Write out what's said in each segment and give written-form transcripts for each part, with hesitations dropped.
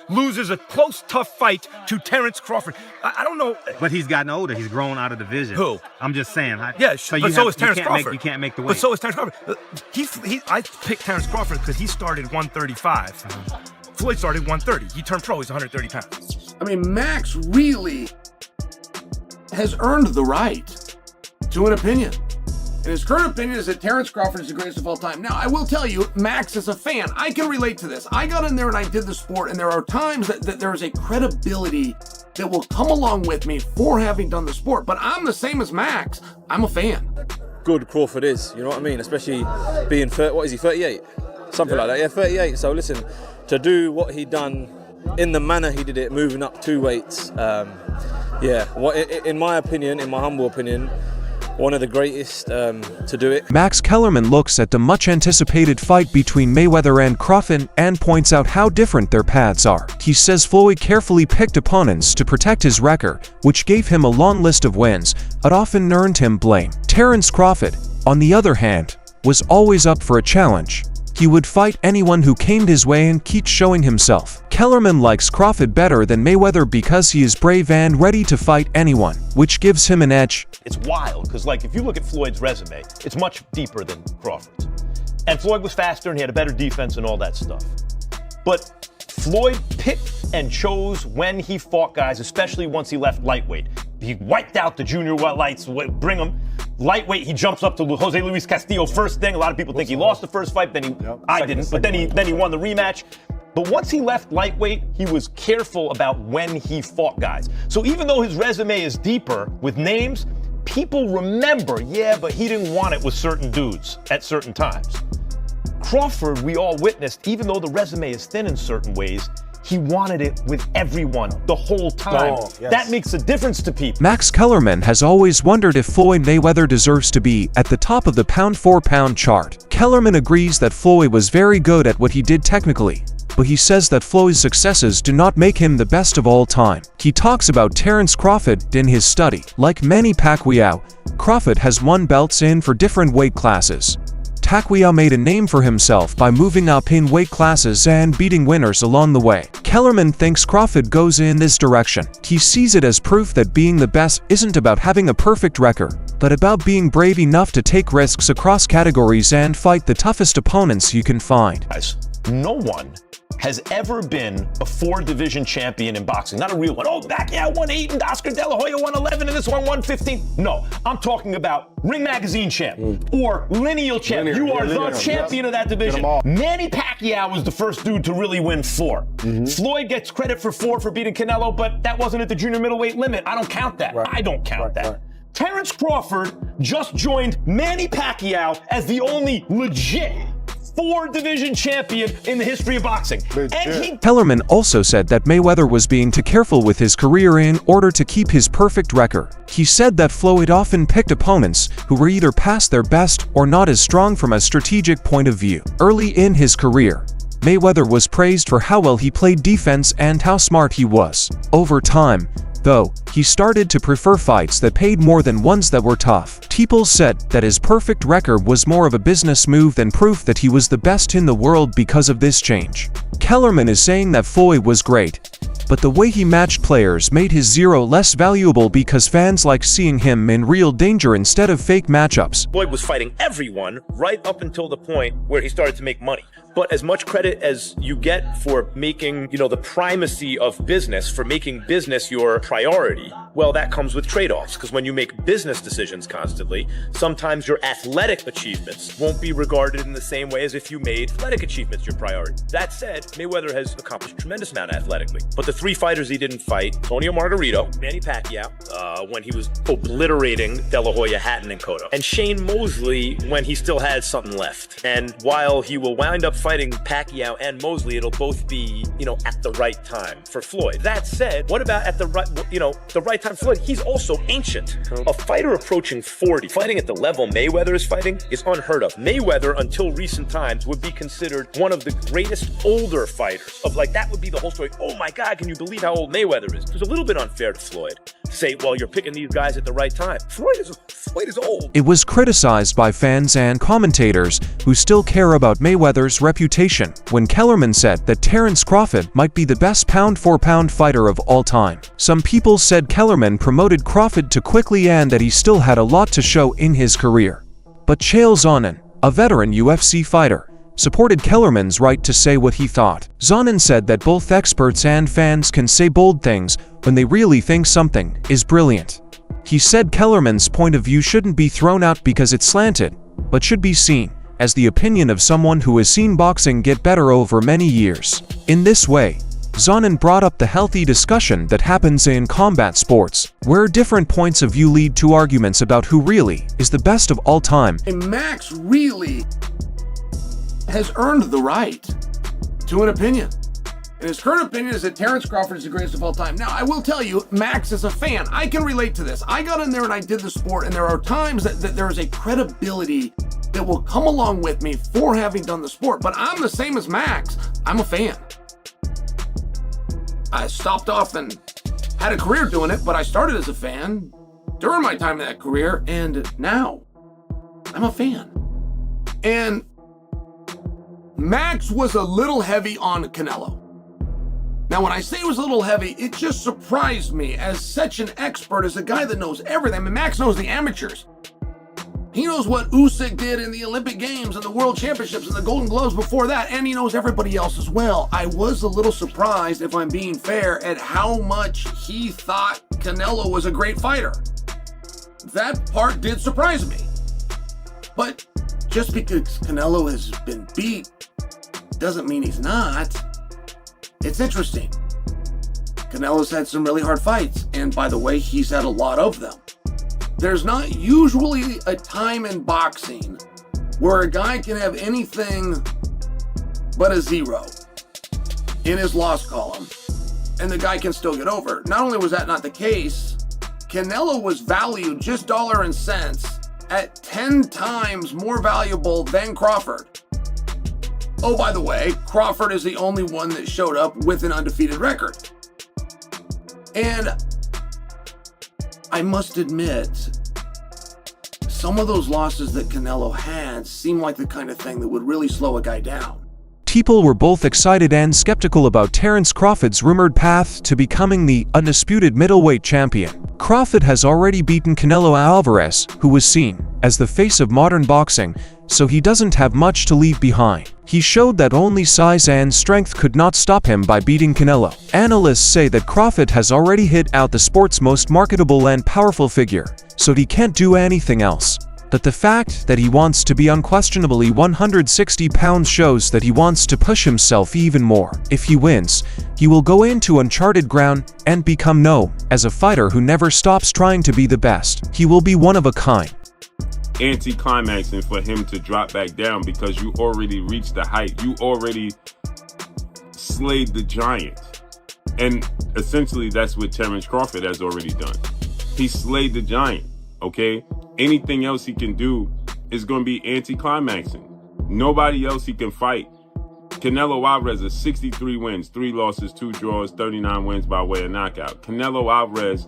loses a close, tough fight to Terence Crawford. I don't know. But he's gotten older. He's grown out of the division. Who? I'm just saying. Yeah, but so is Terence Crawford. You can't make the weight. But so is Terence Crawford. I picked Terence Crawford because he started 135. Floyd started 130. He turned pro. He's 130 pounds. I mean, Max really has earned the right to an opinion. And his current opinion is that Terence Crawford is the greatest of all time. Now, I will tell you, Max is a fan. I can relate to this. I got in there and I did the sport, and there are times that there is a credibility that will come along with me for having done the sport. But I'm the same as Max. I'm a fan. Good Crawford is, you know what I mean? Especially being, 38? Something like that, yeah, 38. So listen, to do what he done in the manner he did it, moving up 2 weights, in my opinion, in my humble opinion, one of the greatest to do it. Max Kellerman looks at the much-anticipated fight between Mayweather and Crawford and points out how different their paths are. He says Floyd carefully picked opponents to protect his record, which gave him a long list of wins, but often earned him blame. Terence Crawford, on the other hand, was always up for a challenge. He would fight anyone who came his way and keep showing himself. Kellerman likes Crawford better than Mayweather because he is brave and ready to fight anyone, which gives him an edge. It's wild, because if you look at Floyd's resume, it's much deeper than Crawford's. And Floyd was faster and he had a better defense and all that stuff. But Floyd picked and chose when he fought guys, especially once he left lightweight. He wiped out the junior lights, bring him. Lightweight, he jumps up to Jose Luis Castillo first thing. A lot of people think he lost the first fight, I didn't, but then he won the rematch. But once he left lightweight, he was careful about when he fought guys. So even though his resume is deeper with names, people remember, but he didn't want it with certain dudes at certain times. Crawford, we all witnessed, even though the resume is thin in certain ways, he wanted it with everyone the whole time. That makes a difference to people. Max Kellerman has always wondered if Floyd Mayweather deserves to be at the top of the pound-for-pound chart. Kellerman agrees that Floyd was very good at what he did technically, but he says that Floyd's successes do not make him the best of all time. He talks about Terence Crawford in his study. Like Manny Pacquiao, Crawford has won belts in for different weight classes. Pacquiao made a name for himself by moving up in weight classes and beating winners along the way. Kellerman thinks Crawford goes in this direction. He sees it as proof that being the best isn't about having a perfect record, but about being brave enough to take risks across categories and fight the toughest opponents you can find. No one has ever been a 4-division champion in boxing. Not a real one. Oh, Pacquiao won 8 and Oscar De La Hoya won 11 and this one won 15. No, I'm talking about Ring Magazine champ or lineal champ. You are the champion of that division. Manny Pacquiao was the first dude to really win 4. Floyd gets credit for 4 for beating Canelo, but that wasn't at the junior middleweight limit. I don't count that. I don't count that. Terence Crawford just joined Manny Pacquiao as the only legit 4-division champion in the history of boxing. Kellerman also said that Mayweather was being too careful with his career in order to keep his perfect record. He said that Floyd often picked opponents who were either past their best or not as strong from a strategic point of view. Early in his career, Mayweather was praised for how well he played defense and how smart he was. Over time, though, he started to prefer fights that paid more than ones that were tough. People said that his perfect record was more of a business move than proof that he was the best in the world because of this change. Kellerman is saying that Floyd was great, but the way he matched players made his zero less valuable because fans like seeing him in real danger instead of fake matchups. Floyd was fighting everyone right up until the point where he started to make money. But as much credit as you get for making, the primacy of business, for making business your priority, well, that comes with trade-offs. Because when you make business decisions constantly, sometimes your athletic achievements won't be regarded in the same way as if you made athletic achievements your priority. That said, Mayweather has accomplished a tremendous amount athletically. But the 3 fighters he didn't fight, Antonio Margarito, Manny Pacquiao, when he was obliterating De La Hoya, Hatton, and Cotto, and Shane Mosley when he still had something left. And while he will wind up fighting Pacquiao and Mosley, it'll both be, at the right time for Floyd. That said, what about at the right time for Floyd? He's also ancient. A fighter approaching 40, fighting at the level Mayweather is fighting, is unheard of. Mayweather, until recent times, would be considered one of the greatest older fighters. That would be the whole story. Oh my God, can you believe how old Mayweather is? It was a little bit unfair to Floyd. say, well, you're picking these guys at the right time. Floyd is old. It was criticized by fans and commentators who still care about Mayweather's reputation when Kellerman said that Terence Crawford might be the best pound-for-pound fighter of all time. Some people said Kellerman promoted Crawford too quickly and that he still had a lot to show in his career. But Chael Sonnen, a veteran UFC fighter, supported Kellerman's right to say what he thought. Sonnen said that both experts and fans can say bold things when they really think something is brilliant. He said Kellerman's point of view shouldn't be thrown out because it's slanted, but should be seen as the opinion of someone who has seen boxing get better over many years. In this way, Sonnen brought up the healthy discussion that happens in combat sports, where different points of view lead to arguments about who really is the best of all time. And Max really has earned the right to an opinion. And his current opinion is that Terence Crawford is the greatest of all time. Now, I will tell you, Max is a fan. I can relate to this. I got in there and I did the sport, and there are times that there is a credibility that will come along with me for having done the sport. But I'm the same as Max. I'm a fan. I stopped off and had a career doing it, but I started as a fan during my time in that career, and now I'm a fan. And Max was a little heavy on Canelo. Now, when I say it was a little heavy, it just surprised me as such an expert, as a guy that knows everything. I mean, Max knows the amateurs. He knows what Usyk did in the Olympic Games and the World Championships and the Golden Gloves before that, and he knows everybody else as well. I was a little surprised, if I'm being fair, at how much he thought Canelo was a great fighter. That part did surprise me. But just because Canelo has been beat doesn't mean he's not. It's interesting. Canelo's had some really hard fights, and by the way, he's had a lot of them. There's not usually a time in boxing where a guy can have anything but a 0 in his loss column, and the guy can still get over. Not only was that not the case, Canelo was valued just dollar and cents at 10 times more valuable than Crawford. Oh, by the way, Crawford is the only one that showed up with an undefeated record. And I must admit, some of those losses that Canelo had seem like the kind of thing that would really slow a guy down. People were both excited and skeptical about Terence Crawford's rumored path to becoming the undisputed middleweight champion. Crawford has already beaten Canelo Alvarez, who was seen as the face of modern boxing, so he doesn't have much to leave behind. He showed that only size and strength could not stop him by beating Canelo. Analysts say that Crawford has already hit out the sport's most marketable and powerful figure, so he can't do anything else. But the fact that he wants to be unquestionably 160 pounds shows that he wants to push himself even more. If he wins, he will go into uncharted ground and become known as a fighter who never stops trying to be the best. He will be one of a kind. Anti-climaxing for him to drop back down because you already reached the height. You already slayed the giant. And essentially that's what Terence Crawford has already done. He slayed the giant, okay? Anything else he can do is going to be anti-climaxing. Nobody else he can fight. Canelo Alvarez is 63 wins, 3 losses, 2 draws, 39 wins by way of knockout. Canelo Alvarez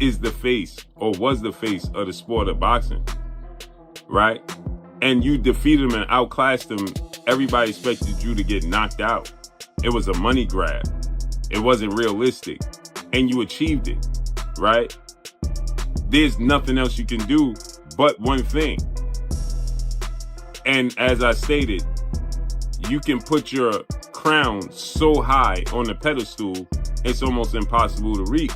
is the face, or was the face, of the sport of boxing, right? And you defeated him and outclassed him. Everybody expected you to get knocked out. It was a money grab. It wasn't realistic. And you achieved it, right? There's nothing else you can do but one thing. And as I stated, you can put your crown so high on the pedestal, it's almost impossible to reach.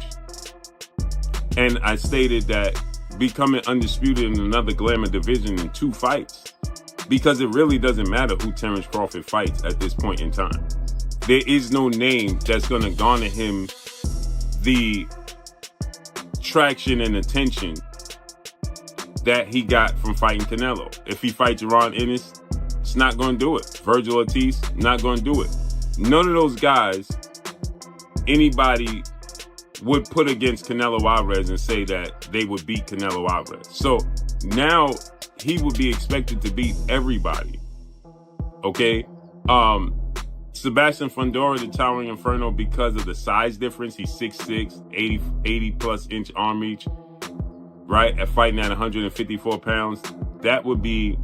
And I stated that becoming undisputed in another glamour division in 2 fights, because it really doesn't matter who Terence Crawford fights at this point in time. There is no name that's going to garner him the traction and attention that he got from fighting Canelo. If he fights Ron Ennis, it's not going to do it. Virgil Ortiz, not going to do it. None of those guys, anybody would put against Canelo Alvarez and say that they would beat Canelo Alvarez. So now he would be expected to beat everybody. Okay? Sebastian Fundora, the Towering Inferno, because of the size difference. He's 6'6", 80 plus inch arm reach, right? At fighting at 154 pounds, that would be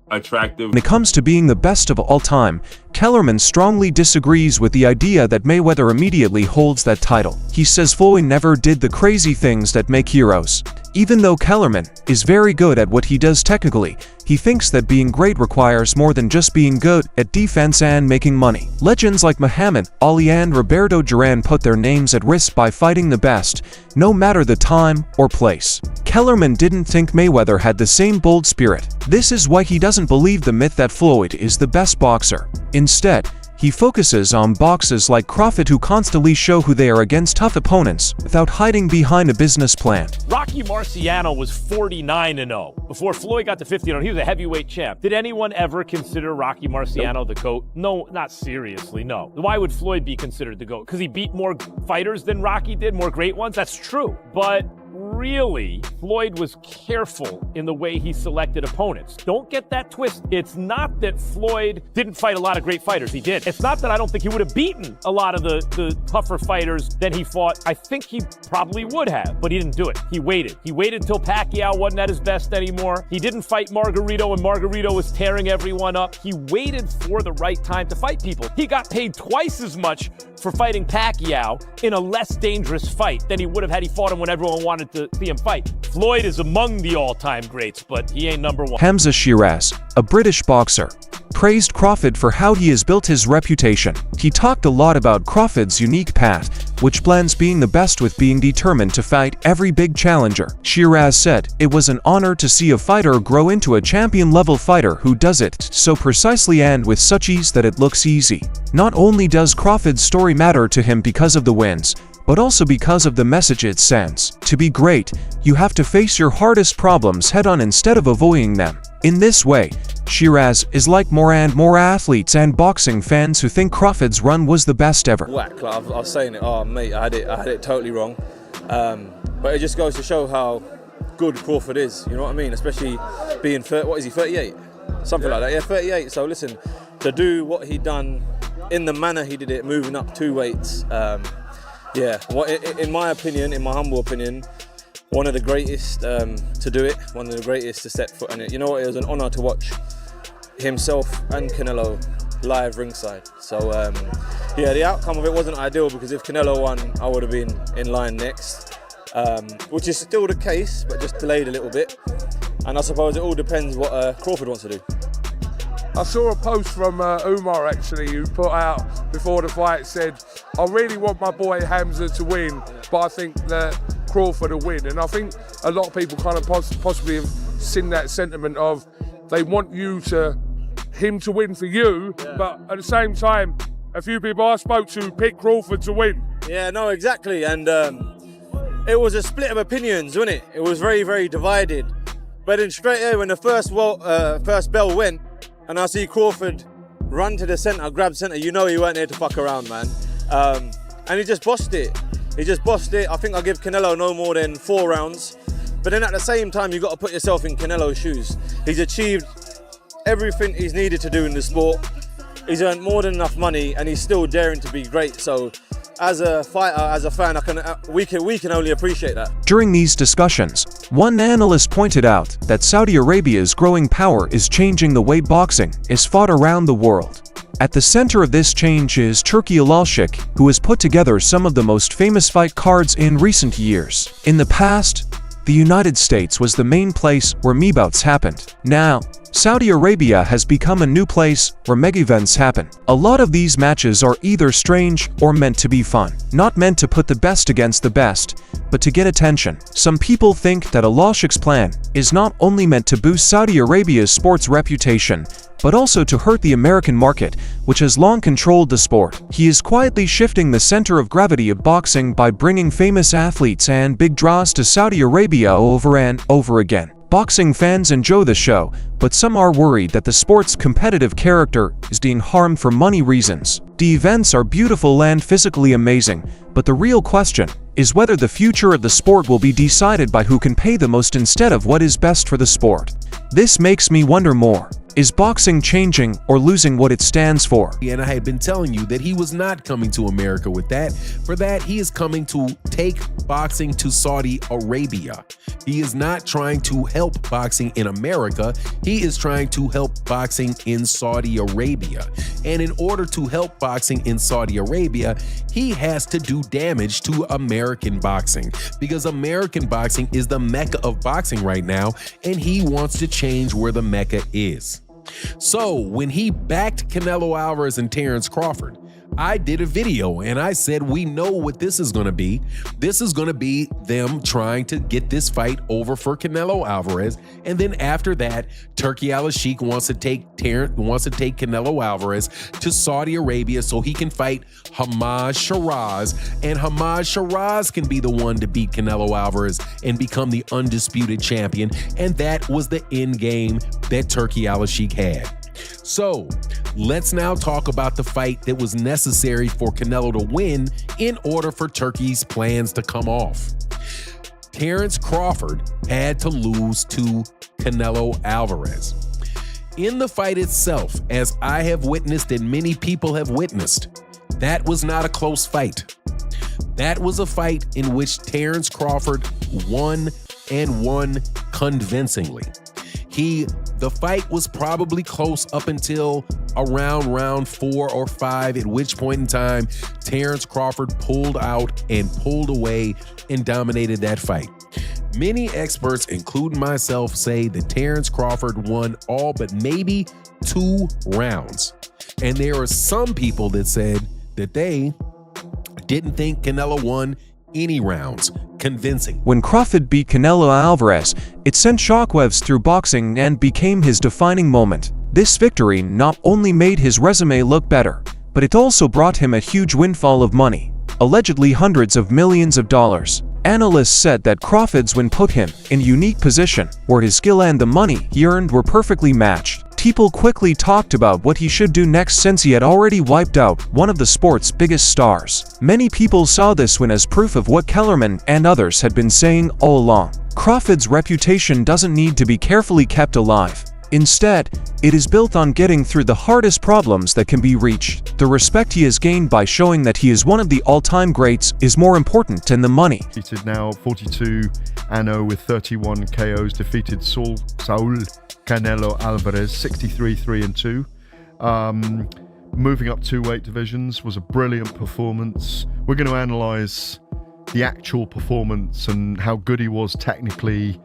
attractive. When it comes to being the best of all time, Kellerman strongly disagrees with the idea that Mayweather immediately holds that title. He says Floyd never did the crazy things that make heroes. Even though Kellerman is very good at what he does technically, he thinks that being great requires more than just being good at defense and making money. Legends like Muhammad Ali and Roberto Duran put their names at risk by fighting the best, no matter the time or place. Kellerman didn't think Mayweather had the same bold spirit. This is why he doesn't believe the myth that Floyd is the best boxer. Instead, he focuses on boxers like Crawford who constantly show who they are against tough opponents without hiding behind a business plan. Rocky Marciano was 49-0. Before Floyd got to 50-0, he was a heavyweight champ. Did anyone ever consider Rocky Marciano the GOAT? No, not seriously, no. Why would Floyd be considered the GOAT? Because he beat more fighters than Rocky did, more great ones? That's true. But really, Floyd was careful in the way he selected opponents. Don't get that twist. It's not that Floyd didn't fight a lot of great fighters. He did. It's not that I don't think he would have beaten a lot of the tougher fighters than he fought. I think he probably would have, but he didn't do it. He waited. He waited until Pacquiao wasn't at his best anymore. He didn't fight Margarito when Margarito was tearing everyone up. He waited for the right time to fight people. He got paid twice as much for fighting Pacquiao in a less dangerous fight than he would have had he fought him when everyone wanted to see him fight. Floyd is among the all-time greats, but he ain't number one. Hamza Shiraz, a British boxer, praised Crawford for how he has built his reputation. He talked a lot about Crawford's unique path, which blends being the best with being determined to fight every big challenger. Shiraz said, "It was an honor to see a fighter grow into a champion-level fighter who does it so precisely and with such ease that it looks easy." Not only does Crawford's story matter to him because of the wins, but also because of the message it sends. To be great, you have to face your hardest problems head-on instead of avoiding them. In this way, Shiraz is like more and more athletes and boxing fans who think Crawford's run was the best ever. Whack, like I was saying it, oh mate, I had it totally wrong. But it just goes to show how good Crawford is, you know what I mean? Especially being, 38? Something like that, yeah, 38. So listen, to do what he done in the manner he did it, moving up 2 weights, yeah, in my opinion, in my humble opinion, one of the greatest to do it, one of the greatest to set foot on it. You know what, it was an honor to watch himself and Canelo live ringside. So yeah, the outcome of it wasn't ideal because if Canelo won, I would have been in line next, which is still the case, but just delayed a little bit. And I suppose it all depends what Crawford wants to do. I saw a post from Umar actually, who put out before the fight, said, "I really want my boy Hamza to win, but I think that Crawford will win." And I think a lot of people kind of possibly have seen that sentiment of they want him to win for you, but at the same time, a few people I spoke to picked Crawford to win. Yeah, no, exactly. And it was a split of opinions, wasn't it? It was very, very divided. But then straight away when the first bell went, and I see Crawford run to the centre, grab centre, you know he weren't there to fuck around, man. And he just bossed it. I think I'll give Canelo no more than 4 rounds. But then at the same time, you've got to put yourself in Canelo's shoes. He's achieved everything he's needed to do in the sport. He's earned more than enough money, and he's still daring to be great. So as a fighter, as a fan, we can only appreciate that. During these discussions, one analyst pointed out that Saudi Arabia's growing power is changing the way boxing is fought around the world. At the center of this change is Turki Al-Sheikh, who has put together some of the most famous fight cards in recent years. In the past, the United States was the main place where meebouts happened. Now, Saudi Arabia has become a new place where mega events happen. A lot of these matches are either strange or meant to be fun. Not meant to put the best against the best, but to get attention. Some people think that Al-Sheikh's plan is not only meant to boost Saudi Arabia's sports reputation, but also to hurt the American market, which has long controlled the sport. He is quietly shifting the center of gravity of boxing by bringing famous athletes and big draws to Saudi Arabia over and over again. Boxing fans enjoy the show, but some are worried that the sport's competitive character is being harmed for money reasons. The events are beautiful and physically amazing, but the real question is whether the future of the sport will be decided by who can pay the most instead of what is best for the sport. This makes me wonder more. Is boxing changing or losing what it stands for? And I had been telling you that he was not coming to America with that. For that, he is coming to take boxing to Saudi Arabia. He is not trying to help boxing in America. He is trying to help boxing in Saudi Arabia. And in order to help boxing in Saudi Arabia, he has to do damage to American boxing, because American boxing is the mecca of boxing right now, and he wants to change where the mecca is. So when he backed Canelo Alvarez and Terence Crawford, I did a video and I said, we know what this is going to be. This is going to be them trying to get this fight over for Canelo Alvarez. And then after that, Turki Al-Sheikh wants to take Canelo Alvarez to Saudi Arabia so he can fight Hamad Shiraz. And Hamad Shiraz can be the one to beat Canelo Alvarez and become the undisputed champion. And that was the end game that Turki Al-Sheikh had. So let's now talk about the fight that was necessary for Canelo to win in order for Turki's plans to come off. Terence Crawford had to lose to Canelo Alvarez. In the fight itself, as I have witnessed and many people have witnessed, that was not a close fight. That was a fight in which Terence Crawford won, and won convincingly. The fight was probably close up until around round 4 or 5, at which point in time Terence Crawford pulled out and pulled away and dominated that fight. Many experts, including myself, say that Terence Crawford won all but maybe 2 rounds. And there are some people that said that they didn't think Canelo won any rounds convincing. When Crawford beat Canelo Alvarez, it sent shockwaves through boxing and became his defining moment. This victory not only made his resume look better, but it also brought him a huge windfall of money, allegedly hundreds of millions of dollars. Analysts said that Crawford's win put him in a unique position where his skill and the money he earned were perfectly matched. People quickly talked about what he should do next, since he had already wiped out one of the sport's biggest stars. Many people saw this win as proof of what Kellerman and others had been saying all along. Crawford's reputation doesn't need to be carefully kept alive. Instead, it is built on getting through the hardest problems that can be reached. The respect he has gained by showing that he is one of the all-time greats is more important than the money. Defeated now 42 anno with 31 KOs, defeated Saul Canelo Alvarez 63-3-2. Moving up 2 weight divisions was a brilliant performance. We're going to analyze the actual performance and how good he was technically,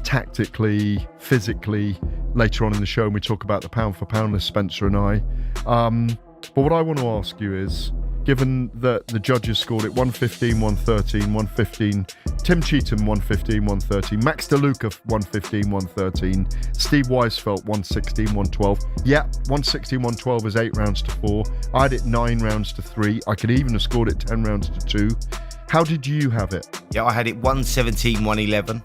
tactically, physically later on in the show, and we talk about the pound for pound with Spencer and I. But what I want to ask you is, given that the judges scored it 115, 113, 115, Tim Cheatham 115, 113, Max DeLuca 115, 113, Steve Weisfeld 116, 112. Yeah, 116, 112 is 8 rounds to 4. I had it 9 rounds to 3. I could even have scored it 10 rounds to 2. How did you have it? Yeah, I had it 117, 111.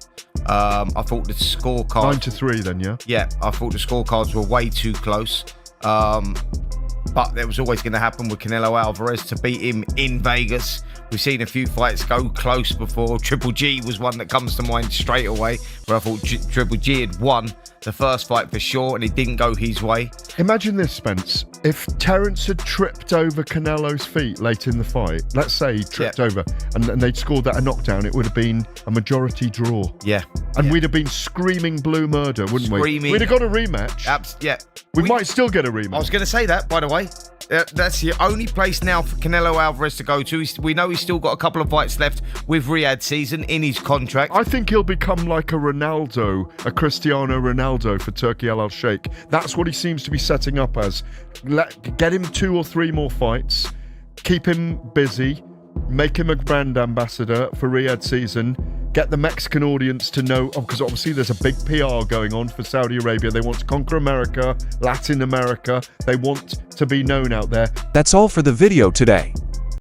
I thought the scorecards... 9 to 3 then, yeah? Yeah, I thought the scorecards were way too close. But that was always going to happen with Canelo Alvarez to beat him in Vegas. We've seen a few fights go close before. Triple G was one that comes to mind straight away, where I thought Triple G had won the first fight for sure, and it didn't go his way. Imagine this, Spence. If Terence had tripped over Canelo's feet late in the fight, let's say he tripped over, and they'd scored that a knockdown, it would have been a majority draw. Yeah. And we'd have been screaming blue murder, wouldn't we? We'd have got a rematch. Yeah. We might still get a rematch. I was going to say that, by the way. That's the only place now for Canelo Alvarez to go to. We know he's still got a couple of fights left with Riyadh season in his contract. I think he'll become like a Ronaldo, a Cristiano Ronaldo for Turki Al-Sheikh. That's what he seems to be setting up as. Get him 2 or 3 more fights, keep him busy, make him a brand ambassador for Riyadh season, get the Mexican audience to know, because obviously there's a big PR going on for Saudi Arabia. They want to conquer America, Latin America. They want to be known out there. That's all for the video today.